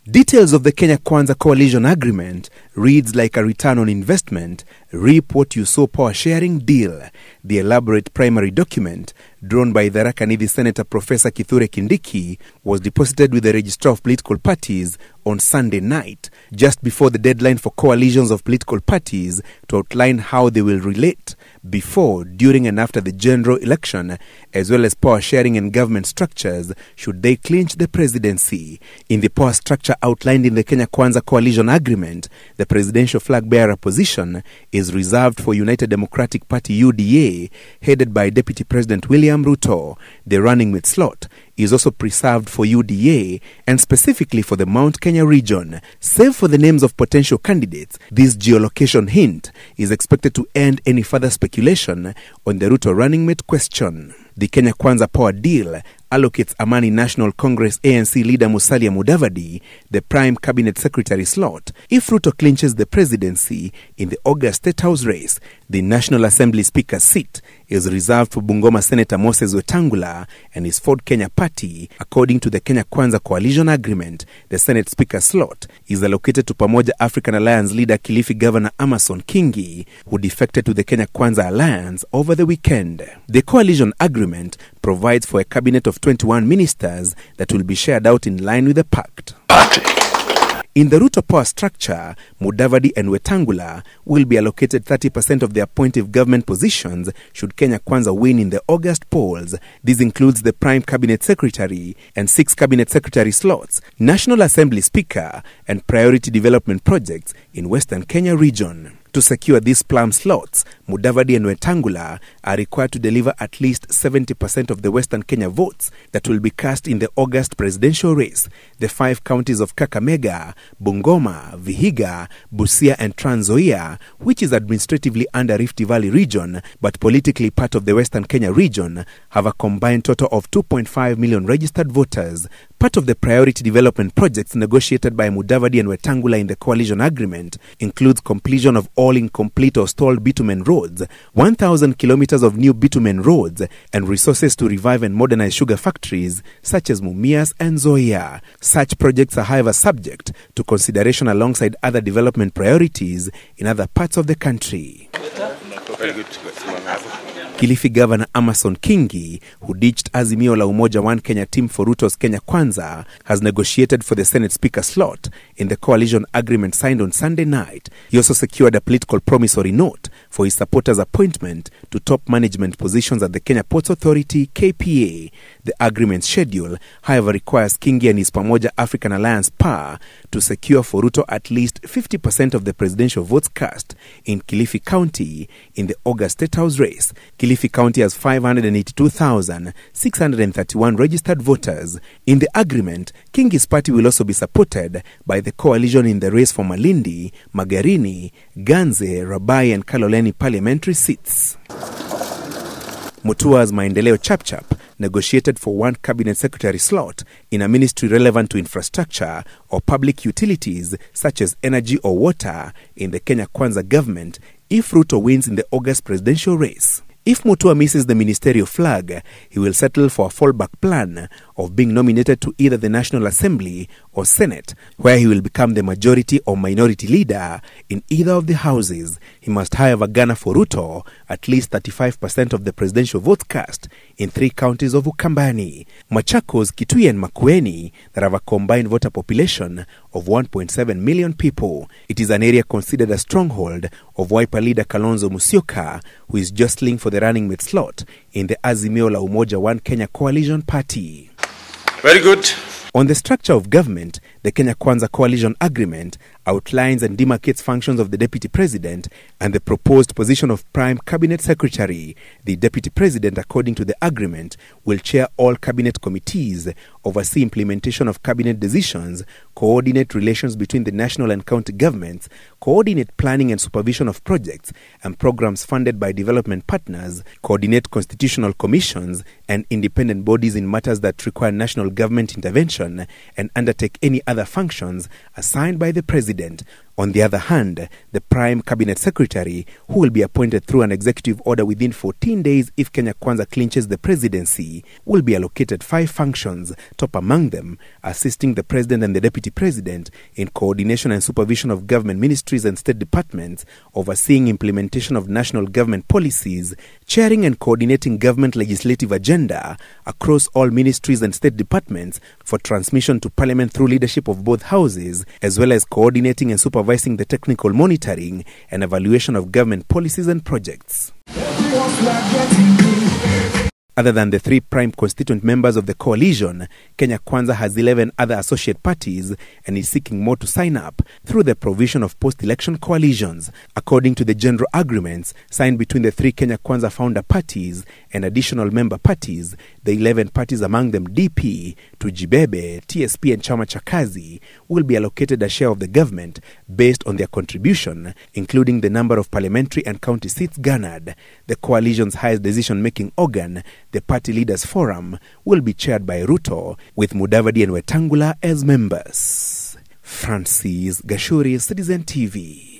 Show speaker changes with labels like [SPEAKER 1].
[SPEAKER 1] Details of the Kenya Kwanza Coalition Agreement reads like a return on investment, reap what you sow power sharing deal. The elaborate primary document, drawn by Tharaka Nithi Senator Professor Kithure Kindiki, was deposited with the Registrar of Political Parties on Sunday night, just before the deadline for coalitions of political parties to outline how they will relate before, during and after the general election, as well as power sharing and government structures should they clinch the presidency. In the power structure outlined in the Kenya Kwanza Coalition Agreement, the presidential flag-bearer position is reserved for United Democratic Party UDA, headed by Deputy President William Ruto. The running mate slot is also preserved for UDA and specifically for the Mount Kenya region. Save for the names of potential candidates, this geolocation hint is expected to end any further speculation on the Ruto running mate question. The Kenya Kwanza Power Deal allocates Amani National Congress ANC leader Musalia Mudavadi the prime cabinet secretary slot. If Ruto clinches the presidency in the August State House race, the National Assembly Speaker's seat is reserved for Bungoma Senator Moses Wetangula and his Ford Kenya party. According to the Kenya Kwanza Coalition Agreement, the Senate Speaker slot is allocated to Pamoja African Alliance leader Kilifi Governor Amason Kingi, who defected to the Kenya Kwanza Alliance over the weekend. The Coalition Agreement provides for a cabinet of 21 ministers that will be shared out in line with the pact. In the Ruto power structure, Mudavadi and Wetangula will be allocated 30% of the appointive government positions should Kenya Kwanza win in the August polls. This includes the Prime Cabinet Secretary and 6 Cabinet Secretary slots, National Assembly Speaker, and Priority Development Projects in Western Kenya region. To secure these plum slots, Mudavadi and Wetangula are required to deliver at least 70% of the Western Kenya votes that will be cast in the August presidential race. The 5 counties of Kakamega, Bungoma, Vihiga, Busia and Trans Nzoia, which is administratively under Rift Valley region but politically part of the Western Kenya region, have a combined total of 2.5 million registered voters. Part of the priority development projects negotiated by Mudavadi and Wetangula in the coalition agreement includes completion of all incomplete or stalled bitumen roads, 1,000 kilometers of new bitumen roads, and resources to revive and modernize sugar factories such as Mumias and Nzoia. Such projects are, however, subject to consideration alongside other development priorities in other parts of the country. Kilifi Governor Amason Kingi, who ditched Azimio la Umoja One Kenya team for Ruto's Kenya Kwanza, has negotiated for the Senate Speaker slot in the coalition agreement signed on Sunday night. He also secured a political promissory note for his supporters' appointment to top management positions at the Kenya Ports Authority, KPA. The agreement schedule, however, requires Kingi and his Pamoja African Alliance PA to secure for Ruto at least 50% of the presidential votes cast in Kilifi County in the August State House race. Kilifi County has 582,631 registered voters. In the agreement, Kingi's party will also be supported by the coalition in the race for Malindi, Magarini, Ganze, Rabai and Kaloleni parliamentary seats. Mutua's Maendeleo Chapchap negotiated for 1 cabinet secretary slot in a ministry relevant to infrastructure or public utilities such as energy or water in the Kenya Kwanza government if Ruto wins in the August presidential race. If Mutua misses the ministerial flag, he will settle for a fallback plan of being nominated to either the National Assembly or Senate, where he will become the majority or minority leader in either of the houses. He must, however, garner for Ruto at least 35% of the presidential votes cast in 3 counties of Ukambani, Machakos, Kitui and Makueni that have a combined voter population of 1.7 million people. It is an area considered a stronghold of Wiper leader Kalonzo Musyoka, who is jostling for the running mate slot in the Azimio la Umoja One Kenya coalition party.
[SPEAKER 2] Very good.
[SPEAKER 1] On the structure of government, the Kenya Kwanza Coalition Agreement outlines and demarcates functions of the Deputy President and the proposed position of Prime Cabinet Secretary. The Deputy President, according to the agreement, will chair all cabinet committees, oversee implementation of cabinet decisions, coordinate relations between the national and county governments, coordinate planning and supervision of projects and programs funded by development partners, coordinate constitutional commissions and independent bodies in matters that require national government intervention, and undertake any other functions assigned by the President. On the other hand, the Prime Cabinet Secretary, who will be appointed through an executive order within 14 days if Kenya Kwanza clinches the presidency, will be allocated 5 functions, top among them assisting the President and the Deputy President in coordination and supervision of government ministries and state departments, overseeing implementation of national government policies, chairing and coordinating government legislative agenda across all ministries and state departments for transmission to Parliament through leadership of both houses, as well as coordinating and supervising the technical monitoring and evaluation of government policies and projects. Other than the 3 prime constituent members of the coalition, Kenya Kwanza has 11 other associate parties and is seeking more to sign up through the provision of post-election coalitions. According to the general agreements signed between the 3 Kenya Kwanza founder parties and additional member parties, the 11 parties, among them DP, Tujibebe, TSP and Chama cha Kazi, will be allocated a share of the government based on their contribution, including the number of parliamentary and county seats garnered. The coalition's highest decision-making organ, the Party Leaders Forum, will be chaired by Ruto, with Mudavadi and Wetangula as members. Francis Gashuri, Citizen TV.